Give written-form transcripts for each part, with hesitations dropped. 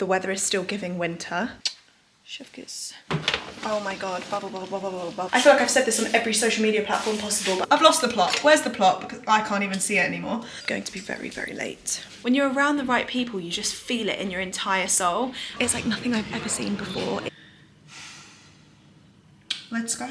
The weather is still giving winter. Shivkis. Oh my god, bubble, bubble, bubble, bubble, bubble. I feel like I've said this on every social media platform possible, but I've lost the plot. Where's the plot? Because I can't even see it anymore. It's going to be very, very late. When you're around the right people, you just feel it in your entire soul. It's like nothing I've ever seen before. Let's go.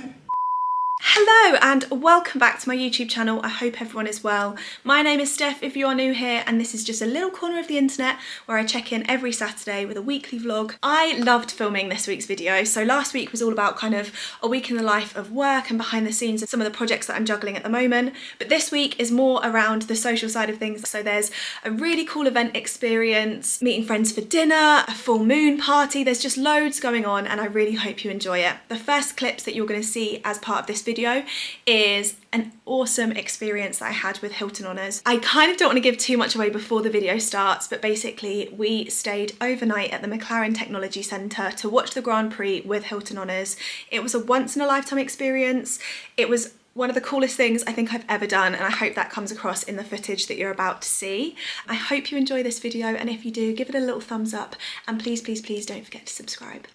Hello and welcome back to my YouTube channel. I hope everyone is well. My name is Steph if you are new here, and this is just a little corner of the internet where I check in every Saturday with a weekly vlog. I loved filming this week's video. So last week was all about kind of a week in the life of work and behind the scenes of some of the projects that I'm juggling at the moment. But this week is more around the social side of things. So there's a really cool event experience, meeting friends for dinner, a full moon party. There's just loads going on and I really hope you enjoy it. The first clips that you're going to see as part of this video is an awesome experience that I had with Hilton Honors. I kind of don't want to give too much away before the video starts, but basically we stayed overnight at the Mclaren Technology Centre to watch the Grand Prix with Hilton Honors. It was a once in a lifetime experience. It was one of the coolest things I think I've ever done, and I hope that comes across in the footage that you're about to see. I hope you enjoy this video, and if you do, give it a little thumbs up, and please, please, please don't forget to subscribe.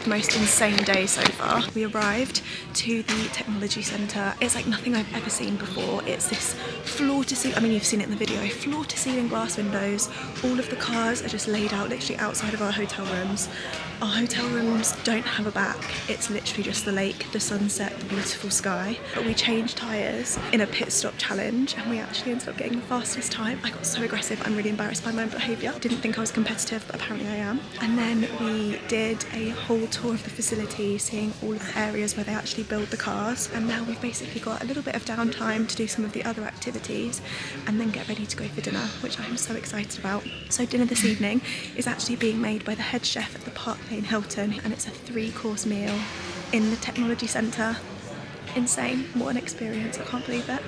Most insane day so far. We arrived to the technology centre. It's like nothing I've ever seen before. It's this floor to ceiling, I mean you've seen it in the video, floor to ceiling glass windows. All of the cars are just laid out literally outside of our hotel rooms. Our hotel rooms don't have a back. It's literally just the lake, the sunset, the beautiful sky. But we changed tyres in a pit stop challenge and we actually ended up getting the fastest time. I got so aggressive, I'm really embarrassed by my behaviour. Didn't think I was competitive, but apparently I am. And then we did a whole tour of the facility, seeing all of the areas where they actually build the cars. And now we've basically got a little bit of downtime to do some of the other activities and then get ready to go for dinner, which I'm so excited about. So dinner this evening is actually being made by the head chef at the Park Lane Hilton, and it's a 3-course meal in the technology centre. Insane, what an experience, I can't believe it.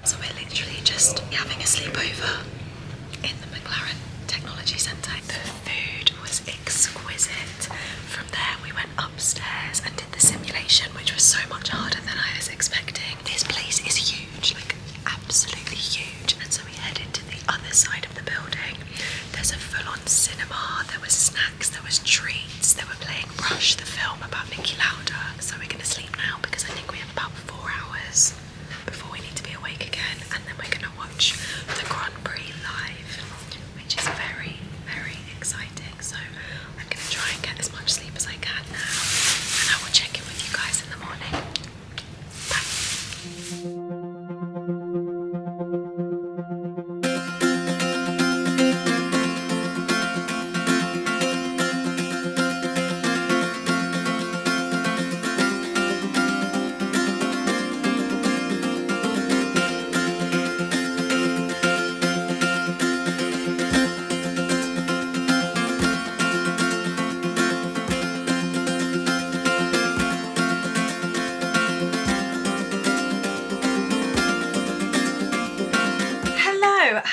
So we're literally just having a sleepover in the Mclaren Technology Centre. The food was exquisite. From there we went upstairs and did the simulation, which was so much harder than I was expecting. This place is huge, like absolutely huge. And so we headed to the other side of the building. There's a full-on cinema, there was snacks, there was treats, they were playing Rush, the film about Niki Lauda. So we're gonna sleep now because I think we have about 4 hours before we need to be awake again, and then we're gonna watch the Grand Prix live, which is very, very exciting. So I'm gonna try and get as much sleep as I can now, and I will check in with you guys in the morning. Bye.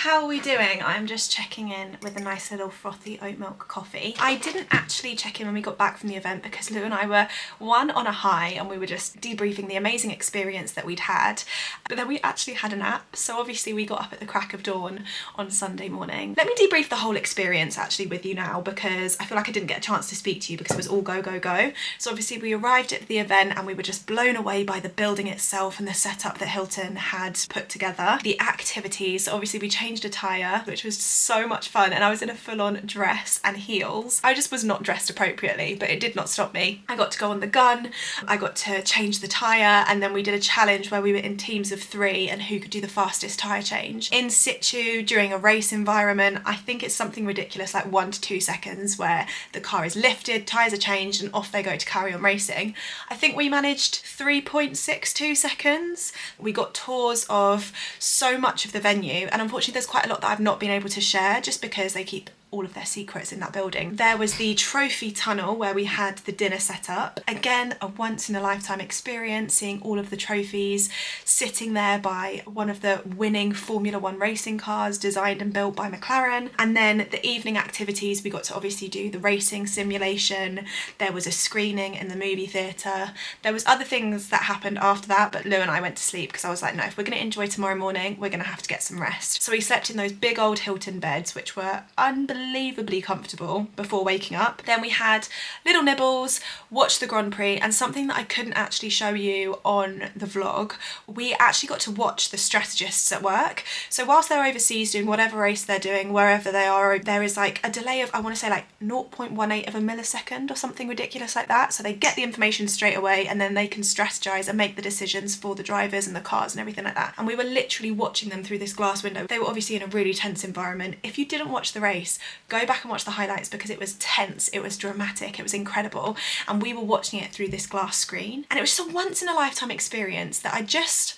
how are we doing? I'm just checking in with a nice little frothy oat milk coffee. I didn't actually check in when we got back from the event because Lew and I were on a high and we were just debriefing the amazing experience that we'd had, but then we actually had a nap, so obviously we got up at the crack of dawn on Sunday morning. Let me debrief the whole experience actually with you now, because I feel like I didn't get a chance to speak to you because it was all go, go, go. So obviously we arrived at the event and we were just blown away by the building itself and the setup that Hilton had put together. The activities, so obviously we changed attire, which was so much fun, and I was in a full-on dress and heels. I just was not dressed appropriately, but it did not stop me. I got to go on the gun, I got to change the tyre, and then we did a challenge where we were in teams of 3 and who could do the fastest tyre change in situ during a race environment. I think it's something ridiculous like 1 to 2 seconds where the car is lifted, tyres are changed, and off they go to carry on racing. I think we managed 3.62 seconds. We got tours of so much of the venue, and unfortunately there's quite a lot that I've not been able to share just because they keep all of their secrets in that building. There was the trophy tunnel where we had the dinner set up. Again, a once in a lifetime experience, seeing all of the trophies sitting there by one of the winning Formula 1 racing cars designed and built by Mclaren. And then the evening activities, we got to obviously do the racing simulation. There was a screening in the movie theatre. There was other things that happened after that, but Lew and I went to sleep because I was like, no, if we're going to enjoy tomorrow morning, we're going to have to get some rest. So we slept in those big old Hilton beds, which were unbelievably comfortable before waking up. Then we had little nibbles, watched the Grand Prix, and something that I couldn't actually show you on the vlog, we actually got to watch the strategists at work. So whilst they're overseas doing whatever race they're doing, wherever they are, there is like a delay of, I want to say like 0.18 of a millisecond or something ridiculous like that. So they get the information straight away and then they can strategize and make the decisions for the drivers and the cars and everything like that. And we were literally watching them through this glass window. They were obviously in a really tense environment. If you didn't watch the race, go back and watch the highlights because it was tense, it was dramatic, it was incredible, and we were watching it through this glass screen, and it was just a once in a lifetime experience that I just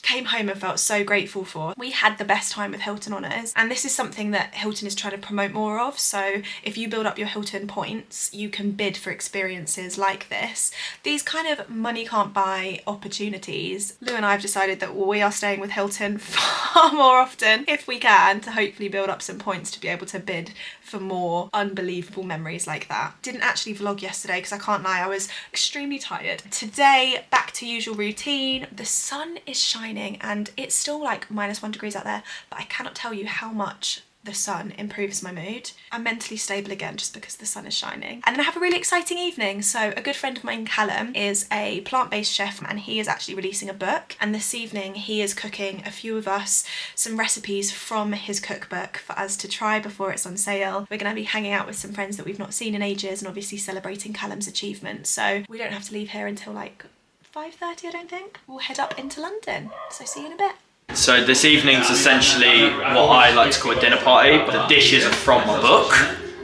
came home and felt so grateful for. We had the best time with Hilton Honors, and this is something that Hilton is trying to promote more of. So if you build up your Hilton points, you can bid for experiences like this. These kind of money can't buy opportunities. Lew and I have decided that we are staying with Hilton far more often if we can, to hopefully build up some points to be able to bid for more unbelievable memories like that. Didn't actually vlog yesterday because I can't lie, I was extremely tired. Today, back to usual routine. The sun is shining and it's still like -1 degrees out there, but I cannot tell you how much the sun improves my mood. I'm mentally stable again just because the sun is shining. And then I have a really exciting evening. So a good friend of mine, Callum, is a plant-based chef and he is actually releasing a book. And this evening he is cooking a few of us some recipes from his cookbook for us to try before it's on sale. We're gonna be hanging out with some friends that we've not seen in ages and obviously celebrating Callum's achievement. So we don't have to leave here until like 5:30, I don't think. We'll head up into London. So see you in a bit. So this evening's essentially what I like to call a dinner party, but the dishes are from my book,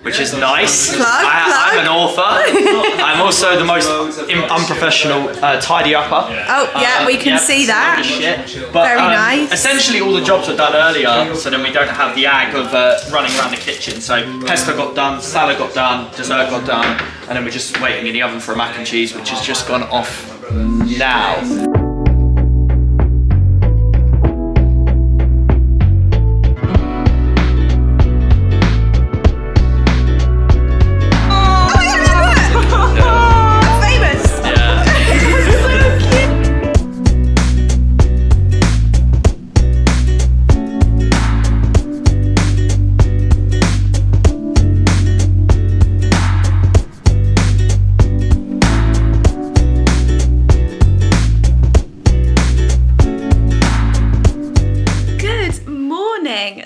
which is nice. I'm an author. I'm also the most unprofessional tidy upper. Oh yeah, we can see that. But, very nice. Essentially all the jobs were done earlier, so then we don't have the ag of running around the kitchen. So pesto got done, salad got done, dessert got done, and then we're just waiting in the oven for a mac and cheese, which has just gone off now.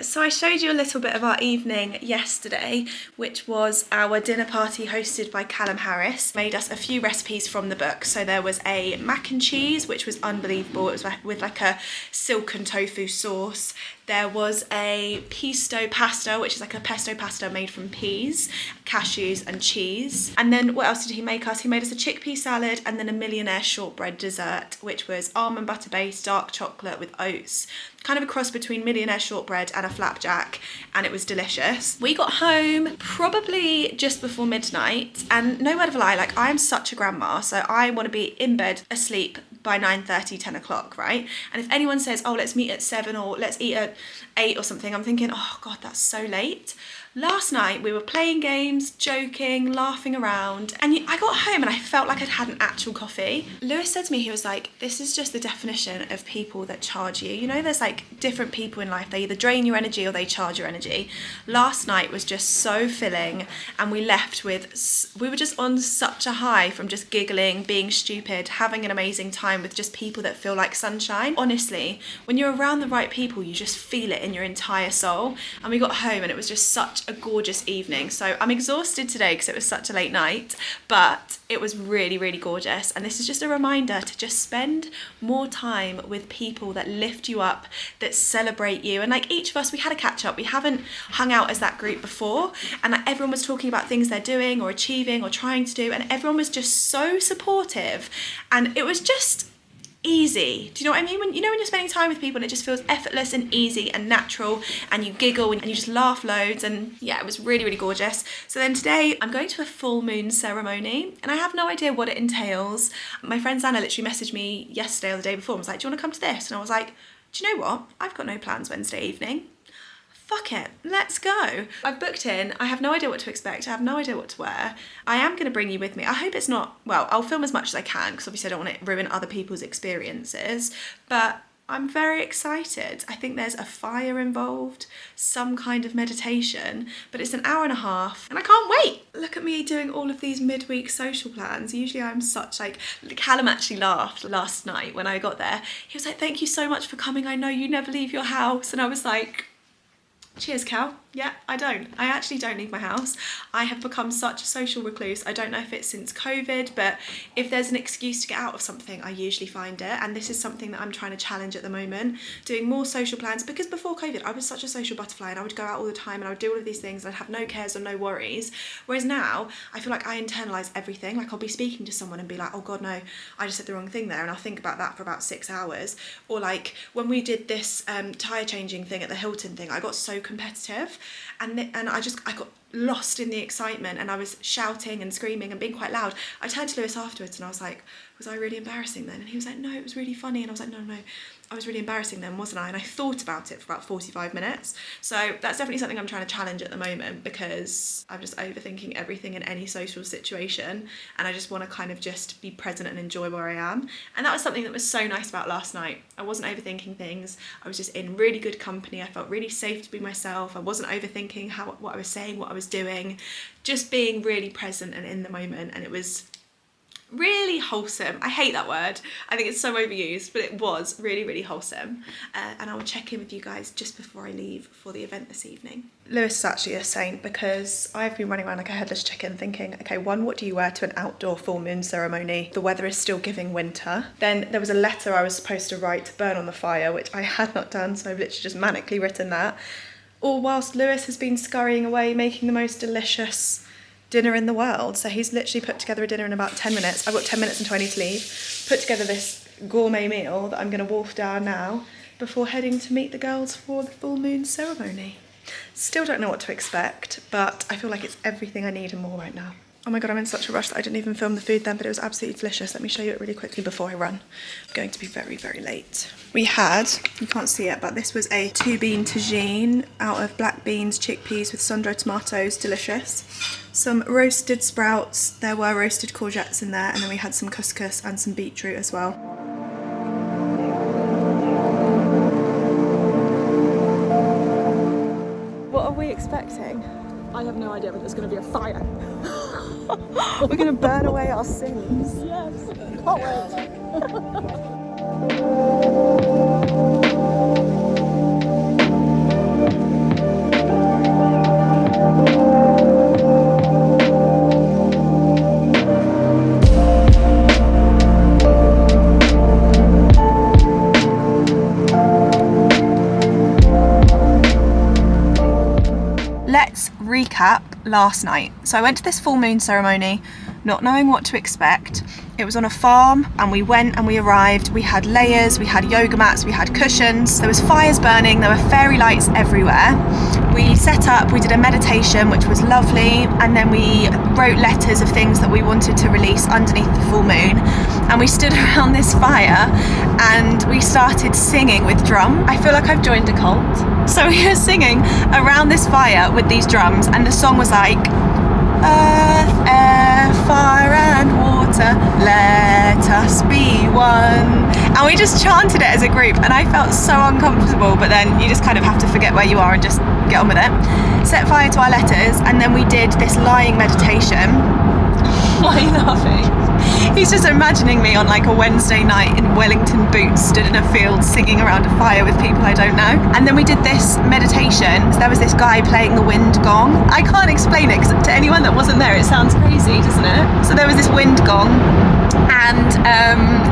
So I showed you a little bit of our evening yesterday, which was our dinner party hosted by Callum Harris. Made us a few recipes from the book. So there was a mac and cheese, which was unbelievable. It was with like a silken tofu sauce. There was a pesto pasta, which is like a pesto pasta made from peas, cashews and cheese. And then what else did he make us? He made us a chickpea salad and then a millionaire shortbread dessert, which was almond butter based dark chocolate with oats. Kind of a cross between millionaire shortbread and a flapjack, and it was delicious. We got home probably just before midnight, and no word of a lie, like I am such a grandma, so I want to be in bed, asleep, by 9:30, 10 o'clock, right? And if anyone says, oh, let's meet at 7 or let's eat at 8 or something, I'm thinking, oh God, that's so late. Last night we were playing games, joking, laughing around, and I got home and I felt like I'd had an actual coffee. Lewis said to me, he was like, this is just the definition of people that charge you. You know, there's like different people in life, they either drain your energy or they charge your energy. Last night was just so filling, and we left with, we were just on such a high from just giggling, being stupid, having an amazing time with just people that feel like sunshine. Honestly, when you're around the right people, you just feel it in your entire soul. And we got home and it was just such a gorgeous evening. So I'm exhausted today because it was such a late night, but it was really, really gorgeous. And this is just a reminder to just spend more time with people that lift you up, that celebrate you. And like each of us, we had a catch up. We haven't hung out as that group before, and like everyone was talking about things they're doing or achieving or trying to do, and everyone was just so supportive, and it was just easy. Do you know what I mean? When you're spending time with people and it just feels effortless and easy and natural, and you giggle and you just laugh loads, and yeah, it was really, really gorgeous. So then today I'm going to a full moon ceremony, and I have no idea what it entails. My friend Zana literally messaged me yesterday or the day before and was like, do you want to come to this? And I was like, do you know what? I've got no plans Wednesday evening. Fuck it, let's go. I've booked in, I have no idea what to expect, I have no idea what to wear. I am going to bring you with me. I hope it's not, well, I'll film as much as I can because obviously I don't want to ruin other people's experiences, but I'm very excited. I think there's a fire involved, some kind of meditation, but it's an hour and a half and I can't wait. Look at me doing all of these midweek social plans. Usually I'm such like, Callum actually laughed last night when I got there. He was like, thank you so much for coming. I know you never leave your house. And I was like, cheers, Cal. Yeah, I actually don't leave my house. I have become such a social recluse. I don't know if it's since COVID, but if there's an excuse to get out of something, I usually find it. And this is something that I'm trying to challenge at the moment, doing more social plans, because before COVID, I was such a social butterfly and I would go out all the time and I would do all of these things and I'd have no cares or no worries. Whereas now, I feel like I internalise everything. Like I'll be speaking to someone and be like, oh God, no, I just said the wrong thing there. And I'll think about that for about 6 hours. Or like when we did this tyre changing thing at the Hilton thing, I got so competitive. And I got lost in the excitement and I was shouting and screaming and being quite loud. I turned to Lewis afterwards and I was like, was I really embarrassing then? And he was like, no, it was really funny. And I was like, no, I was really embarrassing then, wasn't I? And I thought about it for about 45 minutes. So that's definitely something I'm trying to challenge at the moment, because I'm just overthinking everything in any social situation and I just want to kind of just be present and enjoy where I am. And that was something that was so nice about last night. I wasn't overthinking things. I was just in really good company. I felt really safe to be myself. I wasn't overthinking what I was saying, what I was doing, just being really present and in the moment. And it was really wholesome. I hate that word. I think it's so overused, but it was really, really wholesome. And I will check in with you guys just before I leave for the event this evening. Lewis is actually a saint because I've been running around like a headless chicken thinking, okay, one, what do you wear to an outdoor full moon ceremony? The weather is still giving winter. Then there was a letter I was supposed to write to burn on the fire, which I had not done, so I've literally just manically written that. All whilst Lewis has been scurrying away making the most delicious dinner in the world. So he's literally put together a dinner in about 10 minutes. I've got 10 minutes until I need to leave. Put together this gourmet meal that I'm going to wolf down now before heading to meet the girls for the full moon ceremony. Still don't know what to expect, but I feel like it's everything I need and more right now. Oh my God, I'm in such a rush that I didn't even film the food then, but it was absolutely delicious. Let me show you it really quickly before I run. I'm going to be very, very late. We had, you can't see it, but this was a 2-bean tagine out of black beans, chickpeas with sun-dried tomatoes, delicious. Some roasted sprouts, there were roasted courgettes in there, and then we had some couscous and some beetroot as well. What are we expecting? I have no idea, but there's going to be a fire. We're going to burn away our sins. Yes, can't wait. Let's recap last night. So I went to this full moon ceremony not knowing what to expect. It was on a farm and we went and we arrived. We had layers, we had yoga mats, we had cushions. There was fires burning, there were fairy lights everywhere. We set up, we did a meditation, which was lovely, and then we wrote letters of things that we wanted to release underneath the full moon. and we stood around this fire and we started singing with drum. I feel like I've joined a cult. So we were singing around this fire with these drums, and the song was like, earth, air, fire and water, let us be one. And we just chanted it as a group, and I felt so uncomfortable, but then you just kind of have to forget where you are and just get on with it. Set fire to our letters, and then we did this lying meditation. Why are you laughing? He's just imagining me on like a Wednesday night in Wellington boots, stood in a field singing around a fire with people I don't know. And then we did this meditation. There was this guy playing the wind gong. I can't explain it, because to anyone that wasn't there, it sounds crazy, doesn't it? So there was this wind gong, and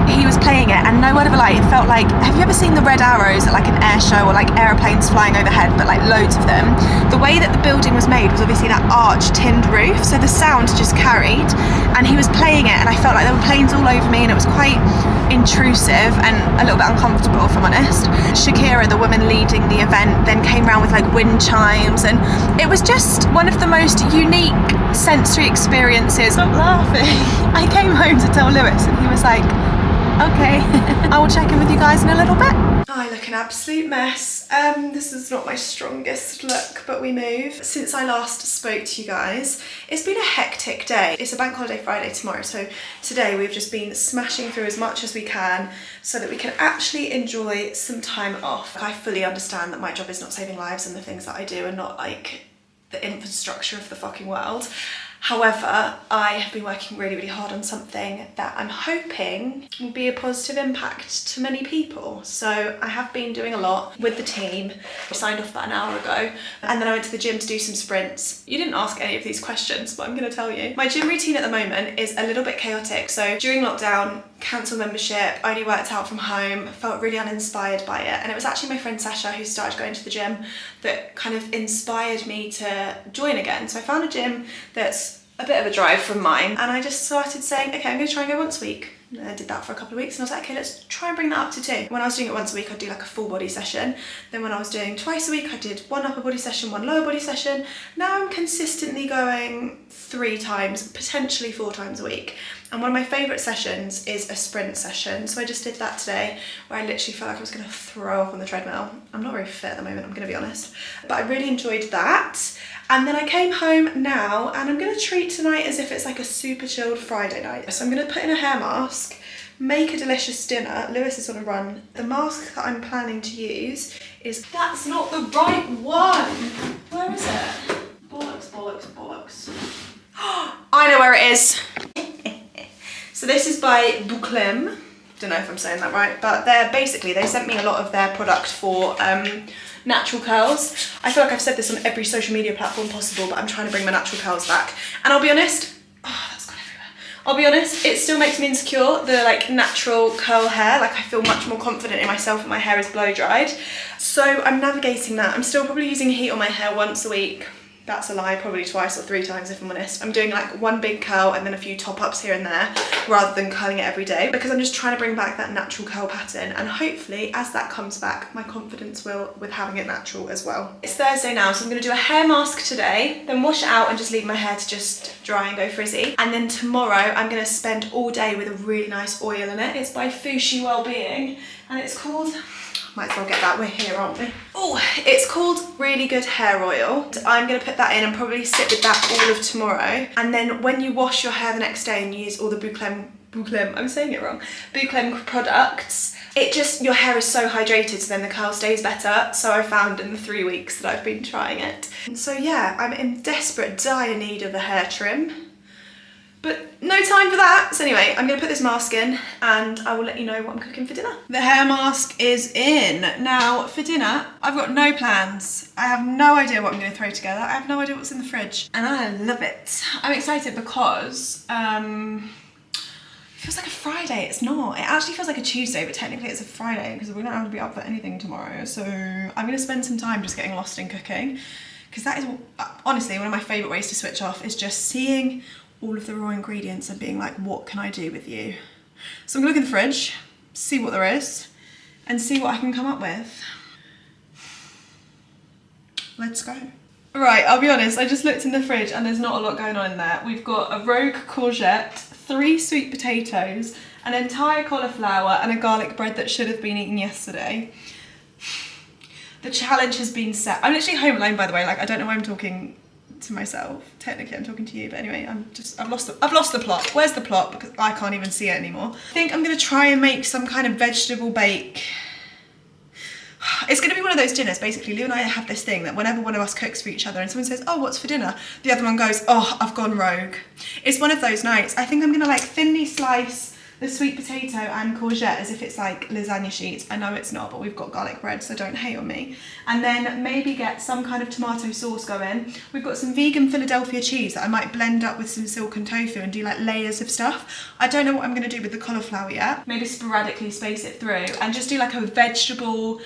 he was playing it, and no word of a lie, it felt like, have you ever seen the red arrows at like an air show, or like aeroplanes flying overhead, but like loads of them? The way that the building was made was obviously that arched tinned roof, so the sound just carried, and he was playing it, and I felt like there were planes all over me, and it was quite intrusive and a little bit uncomfortable, if I'm honest. Shakira, the woman leading the event, then came around with like wind chimes, and it was just one of the most unique sensory experiences. Stop laughing. I came home to tell Lewis, and he was like, okay. I will check in with you guys in a little bit. I look an absolute mess. This is not my strongest look, but we move. Since I last spoke to you guys, it's been a hectic day. It's a bank holiday Friday tomorrow, so today we've just been smashing through as much as we can so that we can actually enjoy some time off. I fully understand that my job is not saving lives, and the things that I do are not like the infrastructure of the fucking world. However, I have been working really, really hard on something that I'm hoping will be a positive impact to many people. So I have been doing a lot with the team. I signed off about an hour ago, and then I went to the gym to do some sprints. You didn't ask any of these questions, but I'm gonna tell you. My gym routine at the moment is a little bit chaotic. So during lockdown, cancelled membership, only worked out from home, felt really uninspired by it. And it was actually my friend Sasha, who started going to the gym, that kind of inspired me to join again. So I found a gym that's a bit of a drive from mine, and I just started saying, okay, I'm gonna try and go once a week. And I did that for a couple of weeks, and I was like, okay, let's try and bring that up to 2. When I was doing it once a week, I'd do like a full body session. Then when I was doing twice a week, I did 1 upper body session, 1 lower body session. Now I'm consistently going 3 times, potentially 4 times a week. And one of my favourite sessions is a sprint session. So I just did that today, where I literally felt like I was gonna throw up on the treadmill. I'm not very fit at the moment, I'm gonna be honest. But I really enjoyed that. And then I came home now, and I'm gonna treat tonight as if it's like a super chilled Friday night. So I'm gonna put in a hair mask, make a delicious dinner. Lewis is on a run. The mask that I'm planning to use is, that's not the right one. Where is it? Bollocks, bollocks, bollocks. I know where it is. So this is by Mclaren. Don't know if I'm saying that right, but they sent me a lot of their product for natural curls. I feel like I've said this on every social media platform possible, but I'm trying to bring my natural curls back. And I'll be honest, that's gone everywhere. I'll be honest, it still makes me insecure, the like natural curl hair. Like I feel much more confident in myself when my hair is blow dried. So I'm navigating that. I'm still probably using heat on my hair once a week. That's a lie, probably 2 or 3 times if I'm honest. I'm doing like 1 big curl and then a few top ups here and there, rather than curling it every day, because I'm just trying to bring back that natural curl pattern, and hopefully as that comes back, my confidence will with having it natural as well. It's Thursday now, so I'm gonna do a hair mask today, then wash it out and just leave my hair to just dry and go frizzy. And then tomorrow I'm gonna spend all day with a really nice oil in it. It's by Fushi Wellbeing, and it's called, might as well get that, we're here, aren't we? Oh, it's called Really Good Hair Oil. I'm gonna put that in and probably sit with that all of tomorrow. And then when you wash your hair the next day and use all the Mclaren, I'm saying it wrong, Mclaren products, it just, your hair is so hydrated, so then the curl stays better. So I found in the 3 weeks that I've been trying it. And so yeah, I'm in desperate, dire need of a hair trim, but no time for that. So anyway, I'm gonna put this mask in and I will let you know what I'm cooking for dinner. The hair mask is in. Now for dinner, I've got no plans. I have no idea what I'm gonna throw together. I have no idea what's in the fridge, and I love it. I'm excited because it feels like a Friday. It's not. It actually feels like a Tuesday, but technically it's a Friday because we don't have to be up for anything tomorrow. So I'm gonna spend some time just getting lost in cooking, because that is honestly one of my favorite ways to switch off, is just seeing all of the raw ingredients and being like, what can I do with you? So I'm gonna look in the fridge, see what there is, and see what I can come up with. Let's go. Right, I'll be honest, I just looked in the fridge and there's not a lot going on in there. We've got a rogue courgette, 3 sweet potatoes, an entire cauliflower and a garlic bread that should have been eaten yesterday. The challenge has been set. I'm literally home alone, by the way. Like, I don't know why I'm talking to myself. Technically, I'm talking to you, but anyway, I've lost the plot. Where's the plot? Because I can't even see it anymore. I think I'm gonna try and make some kind of vegetable bake. It's gonna be one of those dinners, basically. Lew and I have this thing that whenever one of us cooks for each other and someone says, oh, what's for dinner? The other one goes, oh, I've gone rogue. It's one of those nights. I think I'm gonna like thinly slice the sweet potato and courgette as if it's like lasagna sheets. I know it's not, but we've got garlic bread, so don't hate on me. And then maybe get some kind of tomato sauce going. We've got some vegan Philadelphia cheese that I might blend up with some silken tofu and do like layers of stuff. I don't know what I'm gonna do with the cauliflower yet. Maybe sporadically space it through and just do like a vegetable,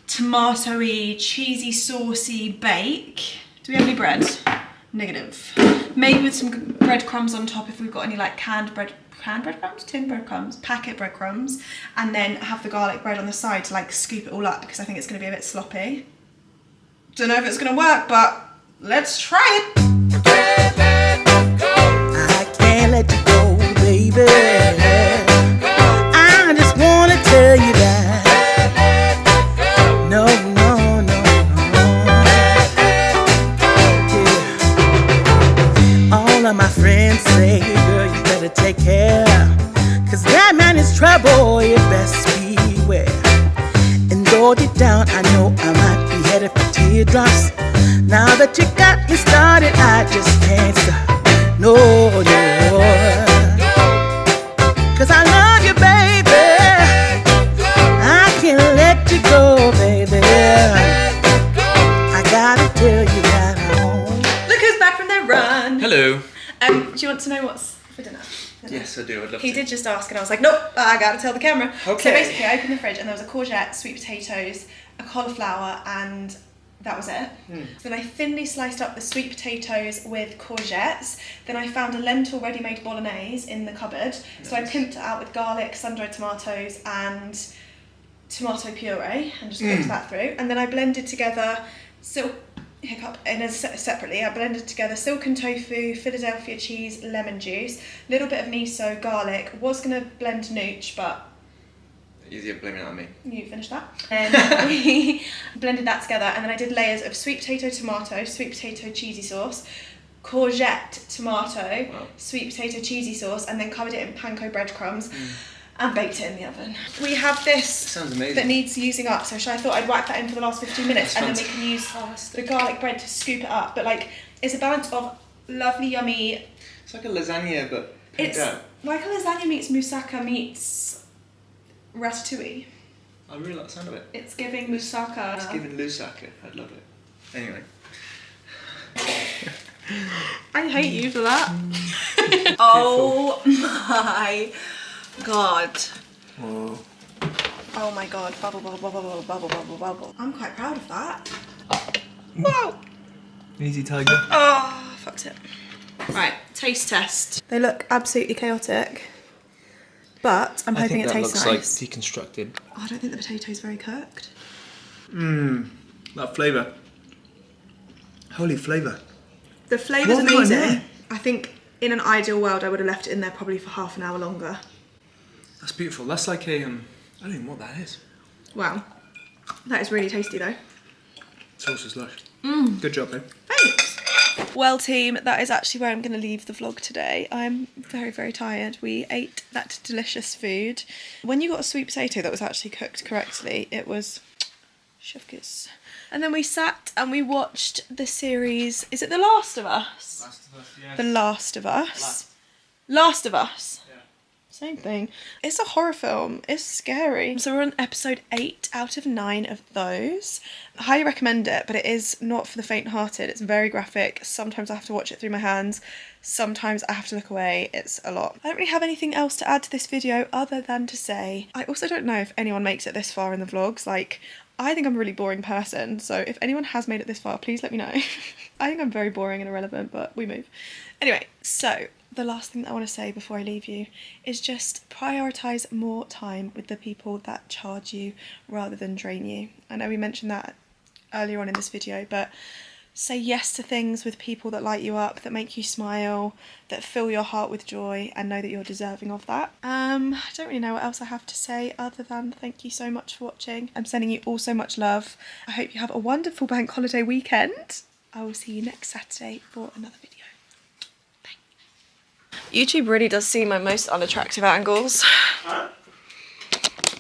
tomatoey, cheesy, saucy bake. Do we have any bread? Negative. Maybe with some breadcrumbs on top if we've got any like canned breadcrumbs, tin breadcrumbs, packet breadcrumbs, and then have the garlic bread on the side to like scoop it all up because I think it's going to be a bit sloppy. Don't know if it's going to work, but let's try it. I can't let you go, baby. I just want to tell you that. No, no, no, no. Yeah. All of my friends say, girl, you better take care, 'cause that man is trouble, you best beware. And though deep down I know I might be headed for teardrops, now that you got me started I just can't stop. No, no, 'cause I love you, baby. I can't let you go, baby. I gotta tell you that I won't. Look who's back from their run. Hello. Do you want to know what's for dinner? Yes, I do. I'd love He to. did just ask and I was like, nope, I gotta tell the camera. Okay. So basically I opened the fridge and there was a courgette, sweet potatoes, a cauliflower, and that was it. Then I thinly sliced up the sweet potatoes with courgettes. Then I found a lentil ready-made bolognese in the cupboard. So I pimped it out with garlic, sun-dried tomatoes, and tomato puree, and just cooked that through. And then I blended together separately. I blended together silken tofu, Philadelphia cheese, lemon juice, little bit of miso, garlic. Was gonna blend nooch, but Easier blaming it on me. you finished that. And we blended that together, and then I did layers of sweet potato tomato, sweet potato cheesy sauce, courgette tomato, sweet potato cheesy sauce, and then covered it in panko breadcrumbs. And baked it in the oven. We have this Sounds amazing. that needs using up, so I thought I'd whack that in for the last 15 minutes. That's and then we can use the garlic bread to scoop it up. But like, it's a balance of lovely, yummy. It's like a lasagna, but It's like a lasagna meets moussaka meets ratatouille. I really like the sound of it. It's giving moussaka. It's giving lusaka. I'd love it. Anyway. I hate you for that. Oh my god. Whoa. Oh my god. Bubble, bubble, bubble, bubble, bubble, bubble, bubble. I'm quite proud of that. Whoa. Easy tiger. Oh, fucked it. Right, taste test. They look absolutely chaotic, but I'm hoping it tastes nice. Like deconstructed. Oh, I don't think the potato's very cooked. That flavour. Holy flavour. The flavour's What have we got in amazing. there? I think in an ideal world I would have left it in there probably for half an hour longer. That's beautiful. That's like a I don't even know what that is. Wow. That is really tasty though. Sauce is lush. Good job, babe. Thanks. Well team, that is actually where I'm going to leave the vlog today. I'm very, very tired. We ate that delicious food. When you got a sweet potato that was actually cooked correctly, it was chef kiss. And then we sat and we watched the series, is it The Last of Us? Last of Us, yes. The Last of Us. Last of Us. Yeah. Same thing. It's a horror film. It's scary. So we're on episode 8 out of 9 of those. I highly recommend it, but it is not for the faint-hearted. It's very graphic. Sometimes I have to watch it through my hands. Sometimes I have to look away. It's a lot. I don't really have anything else to add to this video other than to say, I also don't know if anyone makes it this far in the vlogs. Like, I think I'm a really boring person, so if anyone has made it this far, please let me know. I think I'm very boring and irrelevant, but we move. Anyway, so the last thing that I want to say before I leave you is just prioritise more time with the people that charge you rather than drain you. I know we mentioned that earlier on in this video, but Say yes to things with people that light you up, that make you smile, that fill your heart with joy, and know that you're deserving of that. I don't really know what else I have to say other than thank you so much for watching. I'm sending you all so much love. I hope you have a wonderful bank holiday weekend. I will see you next Saturday for another video. Bye. YouTube really does see my most unattractive angles.